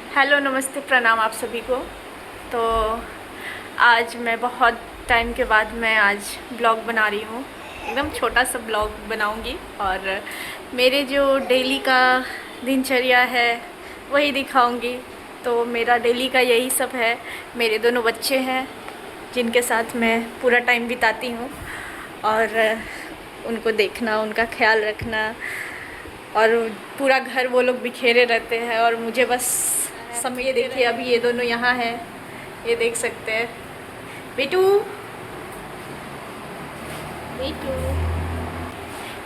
Hello, नमस्ते, प्रणाम आप सभी को। तो आज मैं बहुत टाइम के बाद मैं आज ब्लॉग बना रही हूँ। एकदम छोटा सा ब्लॉग बनाऊँगी और मेरे जो डेली का दिनचर्या है वही दिखाऊँगी। तो मेरा डेली का यही सब है। मेरे दोनों बच्चे हैं जिनके साथ मैं पूरा टाइम बिताती हूँ और उनको देखना, उनका ख्याल रखना, और पूरा घर वो लोग बिखेरे रहते हैं और मुझे बस समय। ये देखिए, अभी ये दोनों यहाँ हैं, ये देख सकते हैं। बेटू बेटू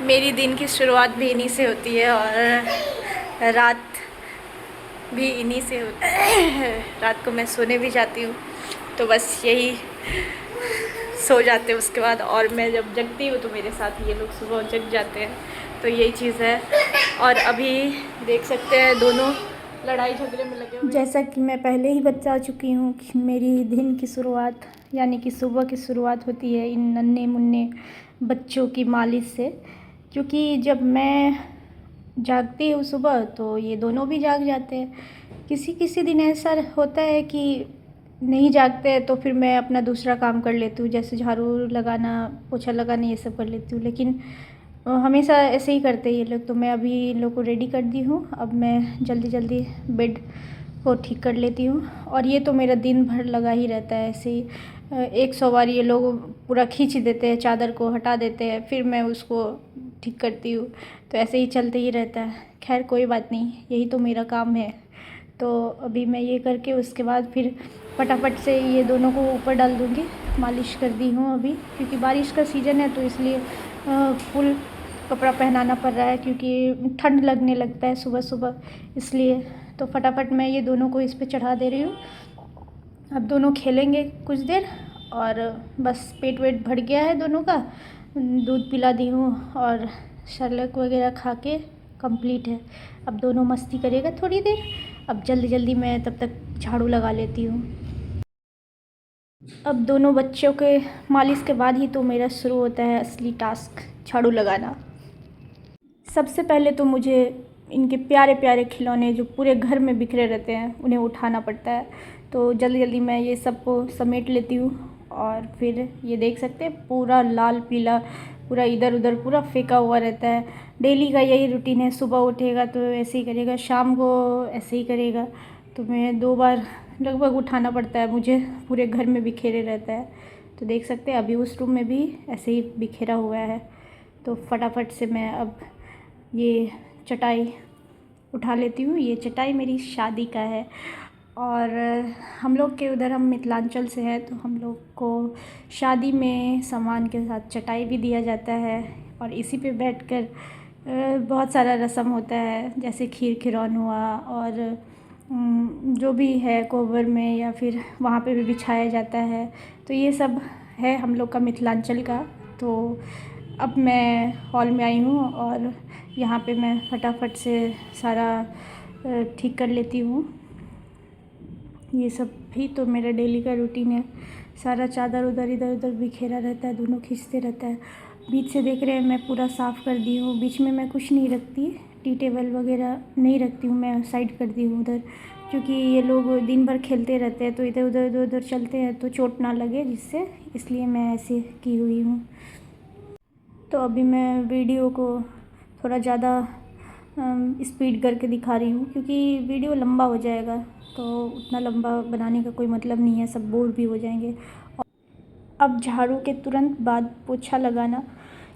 मेरी दिन की शुरुआत भी इन्हीं से होती है और रात भी इन्हीं से होती है। रात को मैं सोने भी जाती हूँ तो बस यही सो जाते हैं उसके बाद, और मैं जब जगती हूँ तो मेरे साथ ये लोग सुबह जग जाते हैं। तो यही चीज़ है। और अभी देख सकते हैं दोनों लड़ाई झगड़े में लगे हुए। जैसा कि मैं पहले ही बता चुकी हूँ कि मेरी दिन की शुरुआत यानी कि सुबह की शुरुआत होती है इन नन्हे मुन्ने बच्चों की मालिश से। क्योंकि जब मैं जागती हूँ सुबह तो ये दोनों भी जाग जाते हैं। किसी किसी दिन ऐसा होता है कि नहीं जागते हैं तो फिर मैं अपना दूसरा काम कर लेती हूँ, जैसे झाड़ू लगाना, पोछा लगाना, ये सब कर लेती हूँ। लेकिन हमेशा ऐसे ही करते हैं ये लोग। तो मैं अभी इन लोग को रेडी कर दी हूँ। अब मैं जल्दी जल्दी बेड को ठीक कर लेती हूँ। और ये तो मेरा दिन भर लगा ही रहता है ऐसे ही। 100 बार ये लोग पूरा खींच देते हैं, चादर को हटा देते हैं, फिर मैं उसको ठीक करती हूँ। तो ऐसे ही चलते ही रहता है। खैर कोई बात नहीं, यही तो मेरा काम है। तो अभी मैं ये करके उसके बाद फिर फटाफट से ये दोनों को ऊपर डाल दूँगी। मालिश कर दी हूँ अभी, क्योंकि बारिश का सीज़न है तो इसलिए फुल कपड़ा पहनाना पड़ रहा है, क्योंकि ठंड लगने लगता है सुबह सुबह, इसलिए। तो फटाफट मैं ये दोनों को इस पे चढ़ा दे रही हूँ। अब दोनों खेलेंगे कुछ देर और बस पेट वेट भर गया है दोनों का। दूध पिला दी हूँ और शरलक वगैरह खा के कंप्लीट है। अब दोनों मस्ती करेगा थोड़ी देर। अब जल्दी जल्दी मैं तब तक झाड़ू लगा लेती हूँ। अब दोनों बच्चों के मालिश के बाद ही तो मेरा शुरू होता है असली टास्क, झाड़ू लगाना। सबसे पहले तो मुझे इनके प्यारे प्यारे खिलौने जो पूरे घर में बिखरे रहते हैं उन्हें उठाना पड़ता है। तो जल्दी जल्दी मैं ये सबको समेट लेती हूँ। और फिर ये देख सकते हैं पूरा लाल पीला पूरा इधर उधर पूरा फेंका हुआ रहता है। डेली का यही रूटीन है। सुबह उठेगा तो ऐसे ही करेगा, शाम को ऐसे ही करेगा। तो मैं 2 बार लगभग उठाना पड़ता है मुझे, पूरे घर में बिखेरे रहता है। तो देख सकते हैं अभी उस रूम में भी ऐसे ही बिखेरा हुआ है। तो फटाफट से मैं अब ये चटाई उठा लेती हूँ। ये चटाई मेरी शादी का है और हम लोग के उधर, हम मिथिलांचल से हैं तो हम लोग को शादी में सामान के साथ चटाई भी दिया जाता है और इसी पे बैठकर बहुत सारा रस्म होता है, जैसे खीर खिरौन हुआ और जो भी है कोबर में या फिर वहाँ पे भी बिछाया जाता है। तो ये सब है हम लोग का मिथिलांचल का। तो अब मैं हॉल में आई हूँ और यहाँ पे मैं फटाफट से सारा ठीक कर लेती हूँ। ये सब भी तो मेरा डेली का रूटीन है। सारा चादर उधर इधर उधर बिखेरा रहता है, दोनों खींचते रहता है। बीच से देख रहे हैं मैं पूरा साफ़ कर दी हूँ। बीच में मैं कुछ नहीं रखती, टी टेबल वगैरह नहीं रखती हूँ, मैं साइड कर दी हूँ उधर, क्योंकि ये लोग दिन भर खेलते रहते हैं तो इधर उधर इधर उधर चलते हैं तो चोट ना लगे जिससे, इसलिए मैं ऐसे की हुई हूँ। तो अभी मैं वीडियो को थोड़ा ज़्यादा स्पीड करके दिखा रही हूँ, क्योंकि वीडियो लंबा हो जाएगा। तो उतना लंबा बनाने का कोई मतलब नहीं है, सब बोर भी हो जाएंगे। अब झाड़ू के तुरंत बाद पोछा लगाना,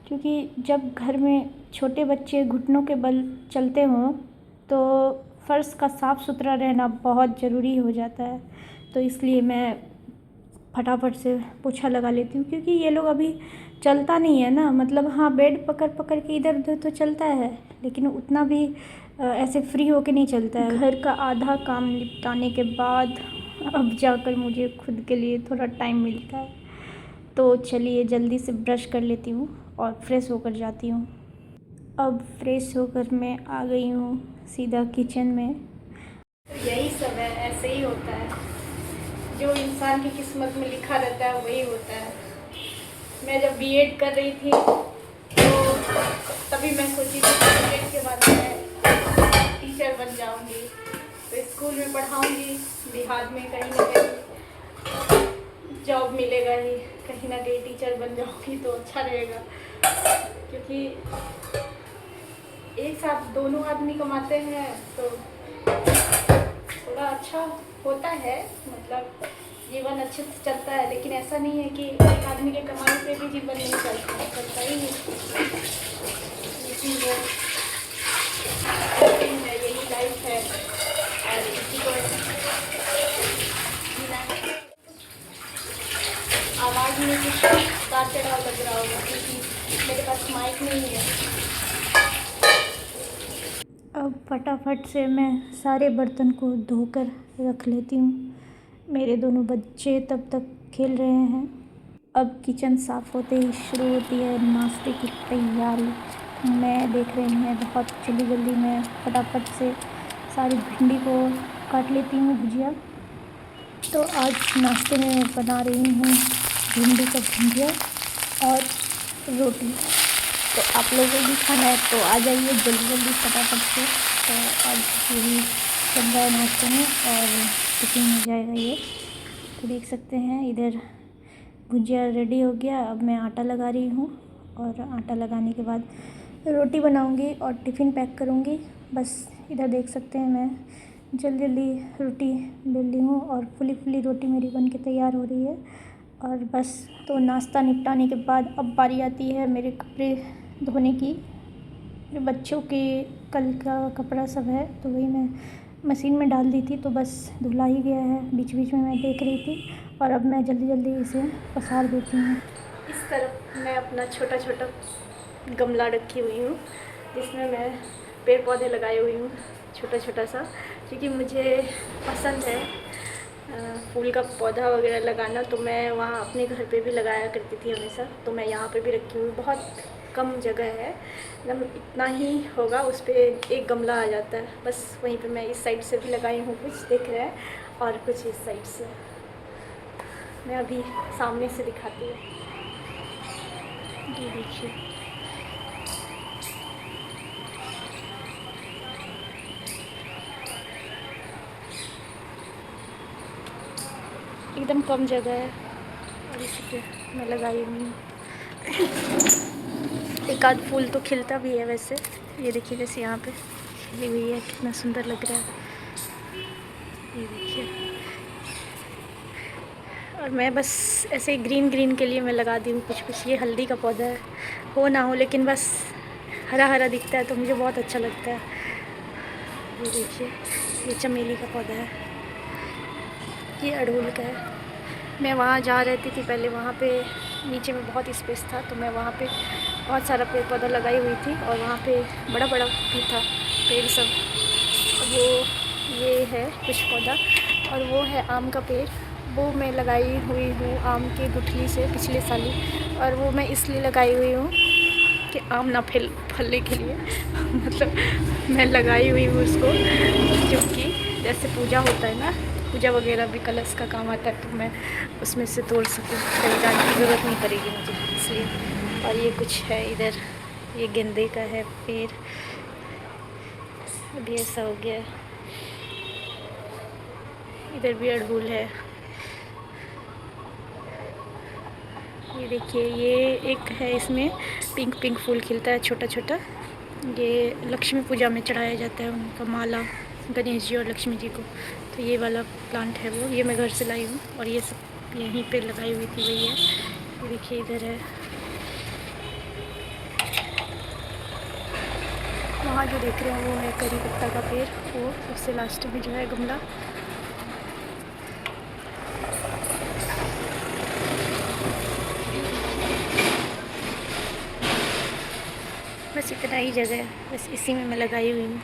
क्योंकि जब घर में छोटे बच्चे घुटनों के बल चलते हों तो फ़र्श का साफ़ सुथरा रहना बहुत ज़रूरी हो जाता है। तो इसलिए मैं फटाफट से पोछा लगा लेती हूँ, क्योंकि ये लोग अभी चलता नहीं है ना। मतलब हाँ, बेड पकड़ पकड़ के इधर उधर तो चलता है, लेकिन उतना भी ऐसे फ्री होके नहीं चलता है। घर का आधा काम निपटाने के बाद अब जाकर मुझे खुद के लिए थोड़ा टाइम मिलता है। तो चलिए जल्दी से ब्रश कर लेती हूँ और फ्रेश होकर जाती हूँ। अब फ्रेश होकर मैं आ गई हूँ सीधा किचन में। तो यही सब है, ऐसे ही होता है, जो इंसान की किस्मत में लिखा रहता है वही होता है। मैं जब बीएड कर रही थी तो तभी मैं सोची थी कि बीएड के बाद मैं टीचर बन जाऊंगी। तो स्कूल में पढ़ाऊँगी, बिहार में कहीं ना कहीं जॉब मिलेगा ही, कहीं ना कहीं टीचर बन जाऊँगी तो अच्छा रहेगा, क्योंकि एक साथ दोनों आदमी कमाते हैं तो थोड़ा अच्छा होता है, मतलब जीवन अच्छे से चलता है। लेकिन ऐसा नहीं है कि एक आदमी के कमाने से भी जीवन नहीं चलता ही नहीं। लेकिन वो यही लाइफ है और इसी को जीना है। आवाज़ में कुछ उतार चढ़ाव लग रहा होगा क्योंकि मेरे पास माइक नहीं है। अब फटाफट से मैं सारे बर्तन को धोकर रख लेती हूँ। मेरे दोनों बच्चे तब तक खेल रहे हैं। अब किचन साफ़ होते ही शुरू होती है नाश्ते की तैयारी। मैं देख रहे हैं बहुत जल्दी मैं फटाफट से सारी भिंडी को काट लेती हूँ भुजिया। तो आज नाश्ते में बना रही हूँ भिंडी का भुजिया और रोटी। तो आप लोगों को भी खाना है तो आ जाइए जल्दी फटाफट से। तो आज यही चल रहा है नाश्ते में और टिफिन में जाएगा ये। तो देख सकते हैं इधर भुजिया रेडी हो गया। अब मैं आटा लगा रही हूँ और आटा लगाने के बाद रोटी बनाऊँगी और टिफ़िन पैक करूँगी। बस इधर देख सकते हैं मैं जल्दी रोटी बेल ली हूँ और फुली रोटी मेरी बन के तैयार हो रही है। और बस तो नाश्ता निपटाने के बाद अब बारी आती है मेरे कपड़े धोने की। जो बच्चों के कल का कपड़ा सब है तो वही मैं मशीन में डाल दी थी, तो बस धुला ही गया है। बीच में मैं देख रही थी और अब मैं जल्दी इसे पसार देती हूँ। इस तरफ मैं अपना छोटा गमला रखी हुई हूँ जिसमें मैं पेड़ पौधे लगाए हुई हूँ छोटा सा, क्योंकि मुझे पसंद है फूल का पौधा वगैरह लगाना। तो मैं वहाँ अपने घर पे भी लगाया करती थी हमेशा, तो मैं यहाँ पे भी रखी हुई। बहुत कम जगह है, मतलब इतना ही होगा, उस पर एक गमला आ जाता है। बस वहीं पे मैं इस साइड से भी लगाई हूँ, कुछ दिख रहा है और कुछ इस साइड से। मैं अभी सामने से दिखाती हूँ, ये देखिए। एकदम कम जगह है और इसी पे मैं लगाई हुई हूँ। एक आध फूल तो खिलता भी है वैसे। ये देखिए जैसे यहाँ पे खिली हुई है, कितना सुंदर लग रहा है, ये देखिए। और मैं बस ऐसे ग्रीन के लिए मैं लगा दी हूँ कुछ। ये हल्दी का पौधा है, हो ना हो लेकिन बस हरा दिखता है तो मुझे बहुत अच्छा लगता है। ये देखिए, ये चमेली का पौधा है, ये अड़हुल का है। मैं वहाँ जा रहती थी पहले, वहाँ पे नीचे में बहुत स्पेस था तो मैं वहाँ पे बहुत सारा पेड़ पौधा लगाई हुई थी और वहाँ पे बड़ा भी था पेड़ सब। वो ये है कुछ पौधा और वो है आम का पेड़, वो मैं लगाई हुई हूँ आम के गुठली से पिछले साल ही। और वो मैं इसलिए लगाई हुई हूँ कि आम ना फलने के लिए मतलब मैं लगाई हुई हूँ उसको, क्योंकि जैसे पूजा होता है ना, पूजा वगैरह भी कलश का काम आता है, तो मैं उसमें से तोड़ सकूँ, कहीं जाने की ज़रूरत नहीं पड़ेगी मुझे, इसलिए। और ये कुछ है इधर, ये गेंदे का है पेड़, अभी ऐसा हो गया। इधर भी अड़हुल है, ये देखिए। ये एक है, इसमें पिंक फूल खिलता है छोटा। ये लक्ष्मी पूजा में चढ़ाया जाता है उनका माला, गणेश जी और लक्ष्मी जी को। तो ये वाला प्लांट है वो, ये मैं घर से लाई हूँ और ये सब यहीं पे लगाई हुई थी, वही है। ये देखिए इधर है, वहाँ जो देख रहे हैं वो है करी पत्ता का पेड़, वो सबसे लास्ट में जो है गमला। बस इतना ही जगह है, बस इसी में मैं लगाई हुई हूँ।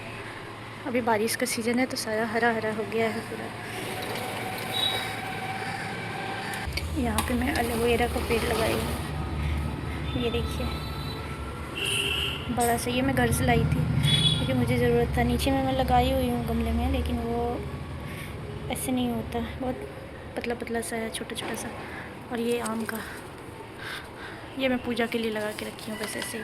अभी बारिश का सीज़न है तो सारा हरा हो गया है पूरा। यहाँ पे मैं एलोवेरा का पेड़ लगाई हूँ, ये देखिए बड़ा सा। ये मैं घर से लाई थी क्योंकि मुझे ज़रूरत था। नीचे में मैं लगाई हुई हूँ गमले में, लेकिन वो ऐसे नहीं होता, बहुत पतला सा है, छोटा सा। और ये आम का, ये मैं पूजा के लिए लगा के रखी हूँ बस ऐसे ही।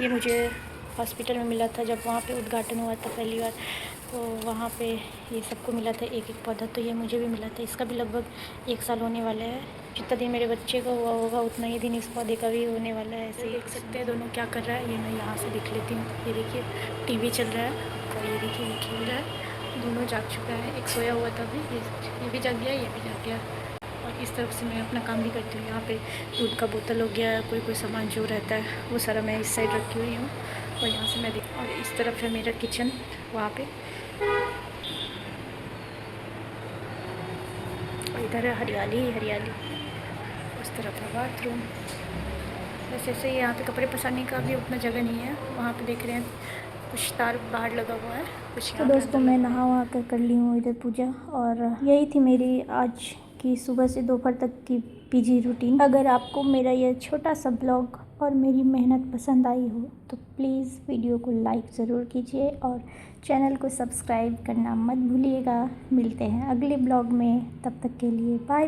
ये मुझे हॉस्पिटल में मिला था जब वहाँ पे उद्घाटन हुआ था पहली बार, तो वहाँ पे ये सबको मिला था एक एक पौधा। तो ये मुझे भी मिला था, इसका भी लगभग 1 साल होने वाला है। जितना दिन मेरे बच्चे का हुआ होगा उतना ही दिन इस पौधे का भी होने वाला है। ऐसे देख सकते हैं दोनों क्या कर रहा है। ये मैं यहाँ से देख लेती हूँ। ये देखिए टीवी चल रहा है और ये देखिए ये खेल रहा है। दोनों जाग चुका है, एक सोया हुआ था अभी, ये भी जाग गया, ये भी जाग गया। और इस तरफ से मैं अपना काम भी करती हूँ। यहाँ पे दूध का बोतल हो गया, कोई सामान जो रहता है वो सारा मैं इस साइड रखी हुई हूँ। और यहाँ से मैं देख, और इस तरफ है मेरा किचन, वहाँ पे। और इधर है हरियाली ही हरियाली, उस तरफ है बाथरूम। वैसे से यहाँ पे कपड़े पसारने का भी उतना जगह नहीं है। वहाँ पे देख रहे हैं कुछ तार बाहर लगा हुआ है कुछ। तो दोस्तों मैं नहा वहा कर ली हूँ इधर पूजा, और यही थी मेरी आज की सुबह से दोपहर तक की पीजी रूटीन। अगर आपको मेरा यह छोटा सा ब्लॉग और मेरी मेहनत पसंद आई हो तो प्लीज़ वीडियो को लाइक ज़रूर कीजिए और चैनल को सब्सक्राइब करना मत भूलिएगा। मिलते हैं अगले ब्लॉग में, तब तक के लिए बाय बाय।